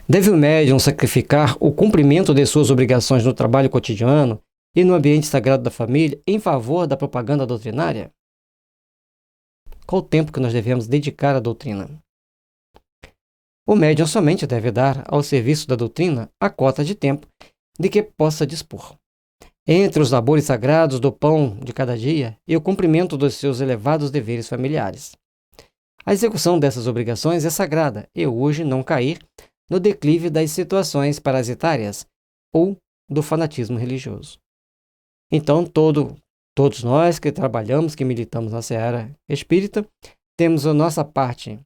Deve o médium sacrificar o cumprimento de suas obrigações no trabalho cotidiano e no ambiente sagrado da família em favor da propaganda doutrinária? Qual o tempo que nós devemos dedicar à doutrina? O médium somente deve dar ao serviço da doutrina a cota de tempo de que possa dispor. Entre os labores sagrados do pão de cada dia e o cumprimento dos seus elevados deveres familiares. A execução dessas obrigações é sagrada e urge não cair no declive das situações parasitárias ou do fanatismo religioso. Então, todos nós que trabalhamos, que militamos na seara espírita, temos a nossa parte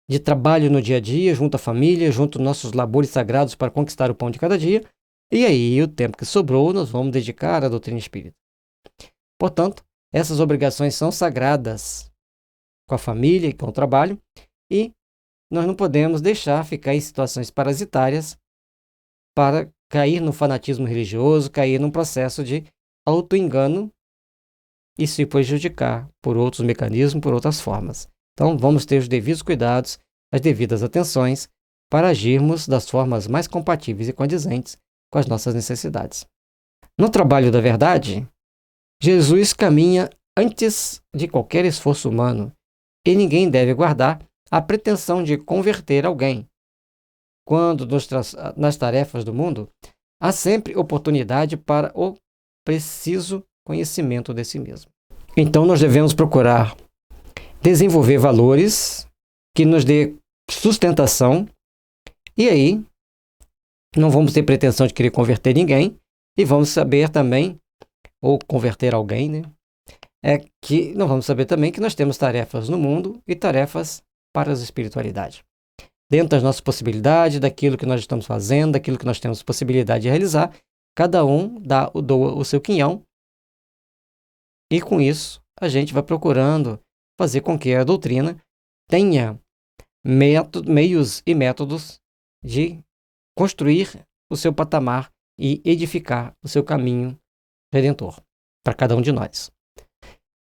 de trabalho no dia a dia, junto à família, junto aos nossos labores sagrados para conquistar o pão de cada dia, e aí o tempo que sobrou nós vamos dedicar à doutrina espírita. Portanto, essas obrigações são sagradas com a família e com o trabalho, e nós não podemos deixar ficar em situações parasitárias para cair no fanatismo religioso, cair num processo de autoengano e se prejudicar por outros mecanismos, por outras formas. Então, vamos ter os devidos cuidados, as devidas atenções para agirmos das formas mais compatíveis e condizentes com as nossas necessidades. No trabalho da verdade, Jesus caminha antes de qualquer esforço humano e ninguém deve guardar a pretensão de converter alguém. Quando nas tarefas do mundo, há sempre oportunidade para o preciso conhecimento de si mesmo. Então, nós devemos procurar desenvolver valores que nos dê sustentação, e aí não vamos ter pretensão de querer converter ninguém, e vamos saber também, ou converter alguém, né? Que não vamos saber também que nós temos tarefas no mundo e tarefas para a espiritualidade. Dentro das nossas possibilidades, daquilo que nós estamos fazendo, daquilo que nós temos possibilidade de realizar, cada um doa o seu quinhão, e com isso a gente vai procurando fazer com que a doutrina tenha meios e métodos de construir o seu patamar e edificar o seu caminho redentor para cada um de nós.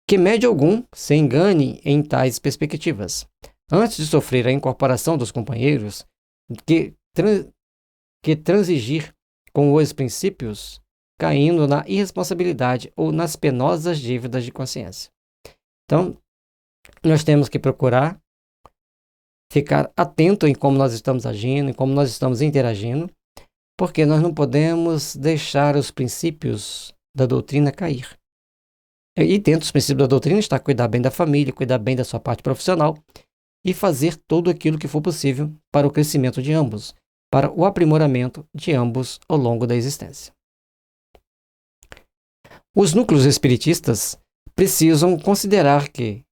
Que médio algum se engane em tais perspectivas. Antes de sofrer a incorporação dos companheiros, que transigir com os princípios, caindo na irresponsabilidade ou nas penosas dívidas de consciência. Então, nós temos que procurar ficar atento em como nós estamos agindo, em como nós estamos interagindo, porque nós não podemos deixar os princípios da doutrina cair. E dentro dos princípios da doutrina está cuidar bem da família, cuidar bem da sua parte profissional e fazer tudo aquilo que for possível para o crescimento de ambos, para o aprimoramento de ambos ao longo da existência. Os núcleos espiritistas precisam considerar que,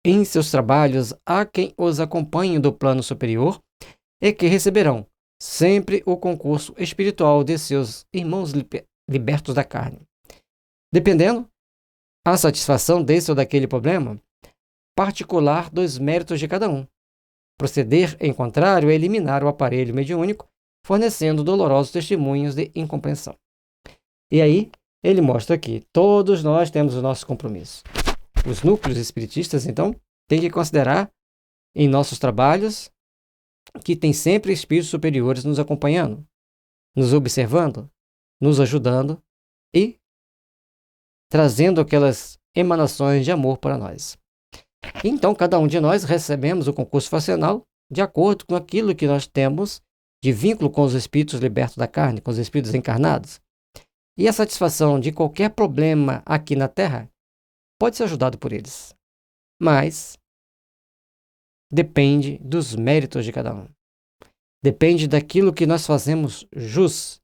em seus trabalhos, há quem os acompanhe do plano superior e que receberão sempre o concurso espiritual de seus irmãos libertos da carne. Dependendo a satisfação desse ou daquele problema particular dos méritos de cada um. Proceder, em contrário, é eliminar o aparelho mediúnico, fornecendo dolorosos testemunhos de incompreensão. E aí, ele mostra que todos nós temos o nosso compromisso. Os núcleos espiritistas, então, têm que considerar em nossos trabalhos que tem sempre espíritos superiores nos acompanhando, nos observando, nos ajudando e trazendo aquelas emanações de amor para nós. Então, cada um de nós recebemos o concurso facional de acordo com aquilo que nós temos de vínculo com os espíritos libertos da carne, com os espíritos encarnados. E a satisfação de qualquer problema aqui na Terra pode ser ajudado por eles. Mas depende dos méritos de cada um. Depende daquilo que nós fazemos jus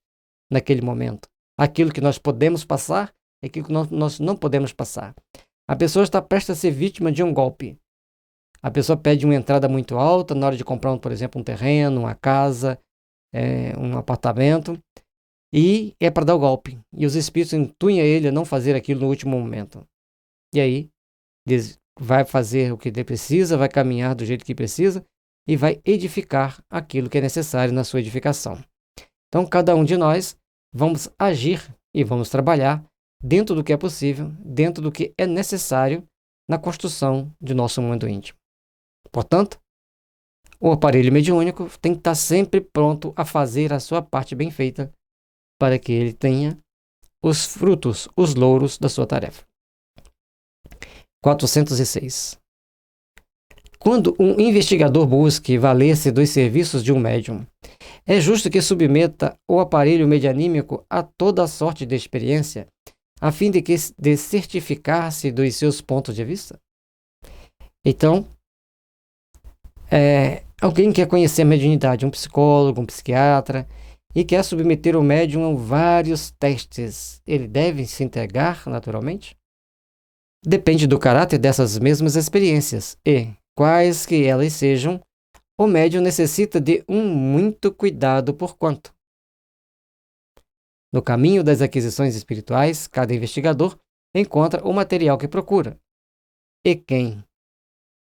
naquele momento. Aquilo que nós podemos passar e aquilo que nós não podemos passar. A pessoa está prestes a ser vítima de um golpe. A pessoa pede uma entrada muito alta na hora de comprar, por exemplo, um terreno, uma casa, um apartamento, e é para dar o golpe. E os espíritos intuem a ele a não fazer aquilo no último momento. E aí, vai fazer o que ele precisa, vai caminhar do jeito que precisa e vai edificar aquilo que é necessário na sua edificação. Então, cada um de nós vamos agir e vamos trabalhar dentro do que é possível, dentro do que é necessário na construção de nosso mundo íntimo. Portanto, o aparelho mediúnico tem que estar sempre pronto a fazer a sua parte bem feita para que ele tenha os frutos, os louros da sua tarefa. 406. Quando um investigador busque valer-se dos serviços de um médium, é justo que submeta o aparelho medianímico a toda a sorte de experiência, a fim de certificar-se dos seus pontos de vista? Então, alguém quer conhecer a mediunidade, um psicólogo, um psiquiatra, e quer submeter o médium a vários testes. Ele deve se entregar naturalmente? Depende do caráter dessas mesmas experiências e, quais que elas sejam, o médium necessita de muito cuidado porquanto, no caminho das aquisições espirituais, cada investigador encontra o material que procura. E quem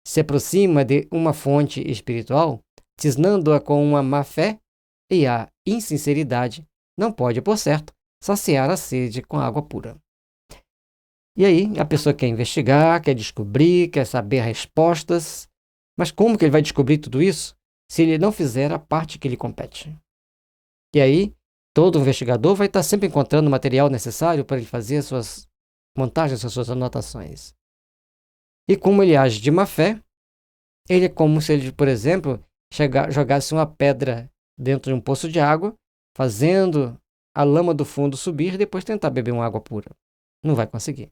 se aproxima de uma fonte espiritual, tisnando-a com uma má fé e a insinceridade, não pode, por certo, saciar a sede com água pura. E aí, a pessoa quer investigar, quer descobrir, quer saber respostas, mas como que ele vai descobrir tudo isso se ele não fizer a parte que lhe compete? E aí, todo investigador vai estar sempre encontrando o material necessário para ele fazer as suas montagens, as suas anotações. E como ele age de má fé, ele é como se ele, por exemplo, jogasse uma pedra dentro de um poço de água, fazendo a lama do fundo subir e depois tentar beber uma água pura. Não vai conseguir.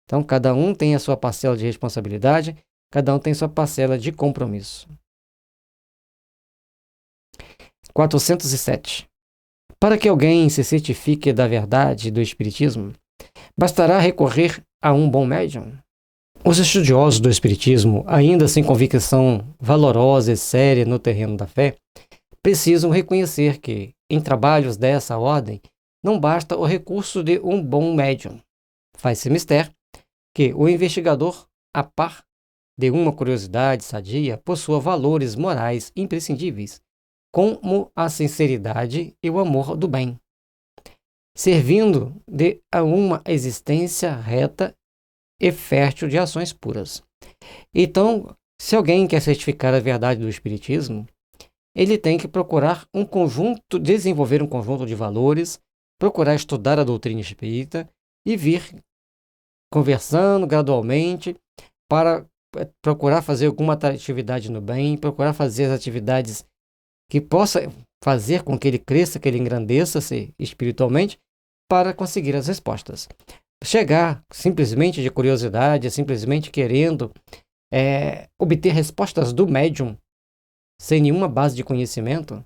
Então, cada um tem a sua parcela de responsabilidade, cada um tem sua parcela de compromisso. 407. Para que alguém se certifique da verdade do Espiritismo, bastará recorrer a um bom médium? Os estudiosos do Espiritismo, ainda sem convicção valorosa e séria no terreno da fé, precisam reconhecer que, em trabalhos dessa ordem, não basta o recurso de um bom médium. Faz-se mister que o investigador, a par de uma curiosidade sadia, possua valores morais imprescindíveis, como a sinceridade e o amor do bem, servindo de a uma existência reta e fértil de ações puras. Então, se alguém quer certificar a verdade do Espiritismo, ele tem que procurar desenvolver um conjunto de valores, procurar estudar a doutrina espírita e vir conversando gradualmente para procurar fazer alguma atividade no bem, procurar fazer as atividades que possa fazer com que ele cresça, que ele engrandeça-se espiritualmente, para conseguir as respostas. Chegar simplesmente de curiosidade, simplesmente querendo obter respostas do médium, sem nenhuma base de conhecimento,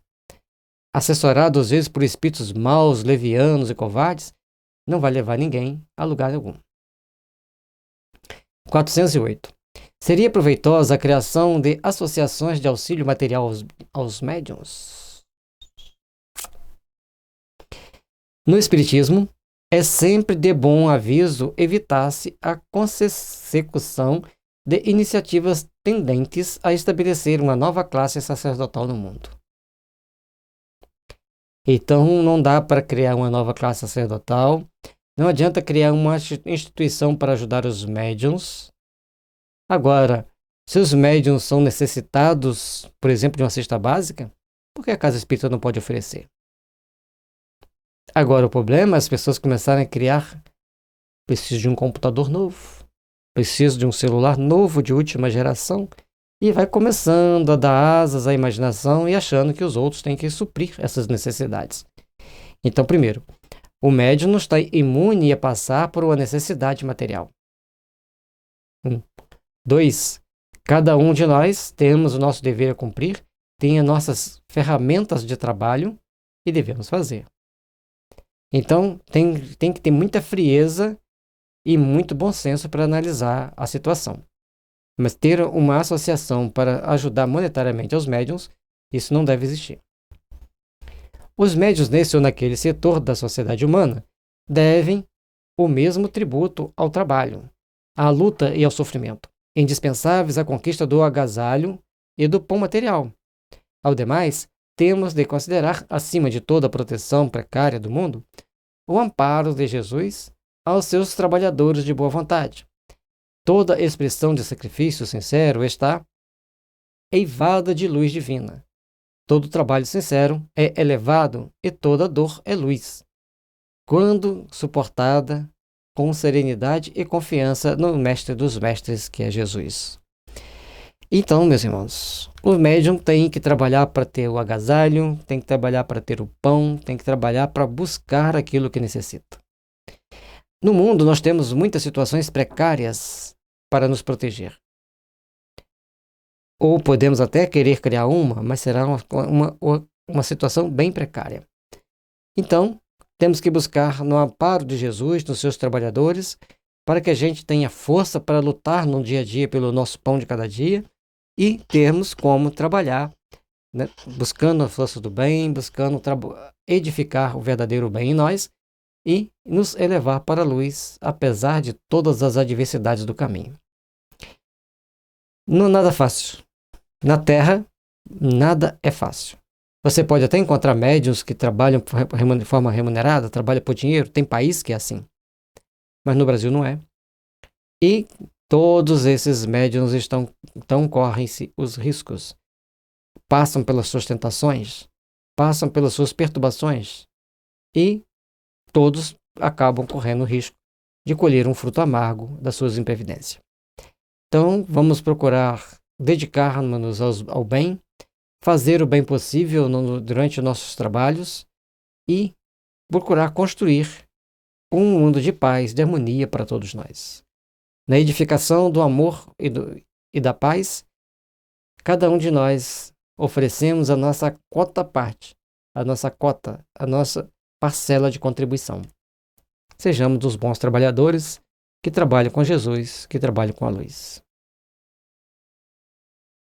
assessorado às vezes por espíritos maus, levianos e covardes, não vai levar ninguém a lugar algum. 408. Seria proveitosa a criação de associações de auxílio material aos médiuns? No Espiritismo, é sempre de bom aviso evitar-se a consecução de iniciativas tendentes a estabelecer uma nova classe sacerdotal no mundo. Então, não dá para criar uma nova classe sacerdotal, não adianta criar uma instituição para ajudar os médiuns. Agora, se os médiuns são necessitados, por exemplo, de uma cesta básica, por que a casa espírita não pode oferecer? Agora, o problema é as pessoas começarem a criar, preciso de um computador novo, preciso de um celular novo de última geração, e vai começando a dar asas à imaginação e achando que os outros têm que suprir essas necessidades. Então, primeiro, o médium não está imune a passar por uma necessidade material. 2. Cada um de nós temos o nosso dever a cumprir, tem as nossas ferramentas de trabalho e devemos fazer. Então, tem que ter muita frieza e muito bom senso para analisar a situação. Mas ter uma associação para ajudar monetariamente aos médiuns, isso não deve existir. Os médiuns nesse ou naquele setor da sociedade humana devem o mesmo tributo ao trabalho, à luta e ao sofrimento, indispensáveis à conquista do agasalho e do pão material. Ao demais, temos de considerar, acima de toda a proteção precária do mundo, o amparo de Jesus aos seus trabalhadores de boa vontade. Toda expressão de sacrifício sincero está eivada de luz divina. Todo trabalho sincero é elevado e toda dor é luz, quando suportada com serenidade e confiança no Mestre dos Mestres, que é Jesus. Então, meus irmãos, o médium tem que trabalhar para ter o agasalho, tem que trabalhar para ter o pão, tem que trabalhar para buscar aquilo que necessita. No mundo, nós temos muitas situações precárias para nos proteger. Ou podemos até querer criar uma, mas será uma situação bem precária. Então, temos que buscar no amparo de Jesus, nos seus trabalhadores, para que a gente tenha força para lutar no dia a dia pelo nosso pão de cada dia e termos como trabalhar, né, buscando a força do bem, buscando edificar o verdadeiro bem em nós e nos elevar para a luz, apesar de todas as adversidades do caminho. Não é nada fácil. Na Terra, nada é fácil. Você pode até encontrar médiuns que trabalham de forma remunerada, trabalham por dinheiro, tem país que é assim. Mas no Brasil não é. E todos esses médiuns então correm-se os riscos. Passam pelas suas tentações, passam pelas suas perturbações e todos acabam correndo o risco de colher um fruto amargo das suas imprevidências. Então, vamos procurar dedicar-nos ao bem, fazer o bem possível durante nossos trabalhos e procurar construir um mundo de paz, de harmonia para todos nós. Na edificação do amor e da paz, cada um de nós oferecemos a nossa quota parte a nossa cota, a nossa parcela de contribuição. Sejamos dos bons trabalhadores que trabalham com Jesus, que trabalham com a luz.